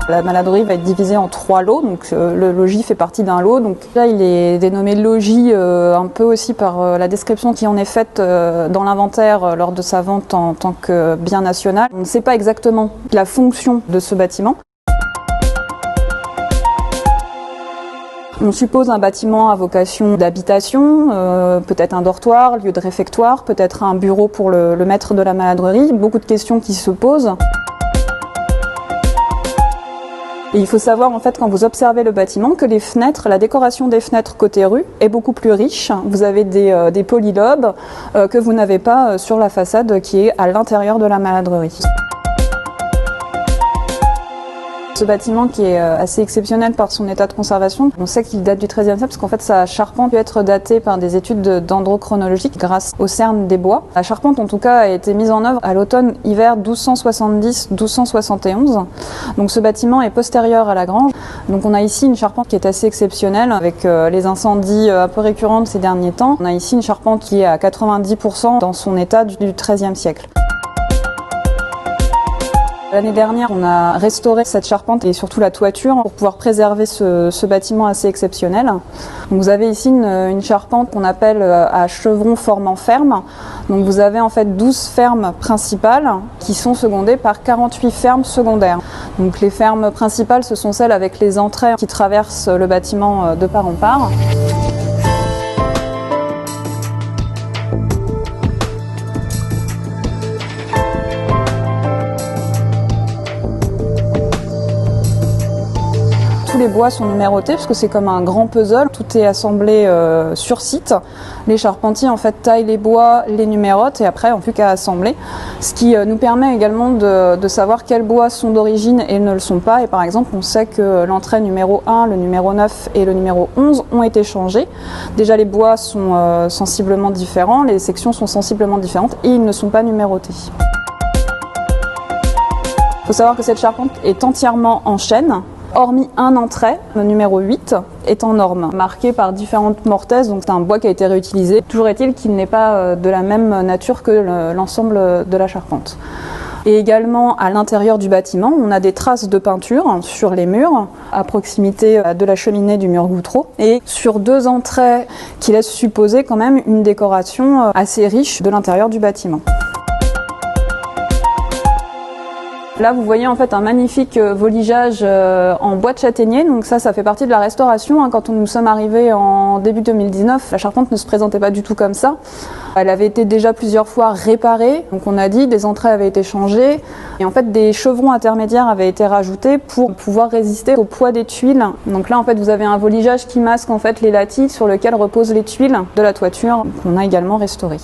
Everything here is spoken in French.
La maladrerie va être divisée en 3 lots, donc le logis fait partie d'un lot. Donc là, il est dénommé logis un peu aussi par la description qui en est faite dans l'inventaire lors de sa vente en tant que bien national. On ne sait pas exactement la fonction de ce bâtiment. On suppose un bâtiment à vocation d'habitation, peut-être un dortoir, lieu de réfectoire, peut-être un bureau pour le maître de la maladrerie. Beaucoup de questions qui se posent. Et il faut savoir en fait quand vous observez le bâtiment que les fenêtres, la décoration des fenêtres côté rue est beaucoup plus riche. Vous avez des polylobes que vous n'avez pas sur la façade qui est à l'intérieur de la maladrerie. Ce bâtiment qui est assez exceptionnel par son état de conservation, on sait qu'il date du XIIIe siècle parce qu'en fait sa charpente peut être datée par des études dendrochronologiques grâce au cerne des bois. La charpente en tout cas a été mise en œuvre à l'automne-hiver 1270-1271. Donc ce bâtiment est postérieur à la grange. Donc on a ici une charpente qui est assez exceptionnelle avec les incendies un peu récurrents de ces derniers temps. On a ici une charpente qui est à 90% dans son état du XIIIe siècle. L'année dernière, on a restauré cette charpente et surtout la toiture pour pouvoir préserver ce bâtiment assez exceptionnel. Donc vous avez ici une charpente qu'on appelle à chevron formant ferme. Donc vous avez en fait 12 fermes principales qui sont secondées par 48 fermes secondaires. Donc les fermes principales, ce sont celles avec les entrées qui traversent le bâtiment de part en part. Tous les bois sont numérotés parce que c'est comme un grand puzzle, tout est assemblé sur site. Les charpentiers en fait taillent les bois, les numérotent et après on n'a plus qu'à assembler. Ce qui nous permet également de savoir quels bois sont d'origine et ne le sont pas. Et par exemple on sait que l'entrée numéro 1, le numéro 9 et le numéro 11 ont été changés. Déjà les bois sont sensiblement différents, les sections sont sensiblement différentes et ils ne sont pas numérotés. Il faut savoir que cette charpente est entièrement en chêne. Hormis un entrée, le numéro 8, est en norme, marqué par différentes mortaises, donc c'est un bois qui a été réutilisé. Toujours est-il qu'il n'est pas de la même nature que l'ensemble de la charpente. Et également, à l'intérieur du bâtiment, on a des traces de peinture sur les murs, à proximité de la cheminée du mur Goutreau, et sur 2 entrées qui laissent supposer quand même une décoration assez riche de l'intérieur du bâtiment. Là, vous voyez en fait un magnifique voligeage en bois de châtaignier. Donc ça fait partie de la restauration. Quand nous sommes arrivés en début 2019, la charpente ne se présentait pas du tout comme ça. Elle avait été déjà plusieurs fois réparée. Donc on a dit, des entrées avaient été changées. Et en fait, des chevrons intermédiaires avaient été rajoutés pour pouvoir résister au poids des tuiles. Donc là, en fait, vous avez un voligeage qui masque en fait les lattices sur lesquelles reposent les tuiles de la toiture qu'on a également restauré.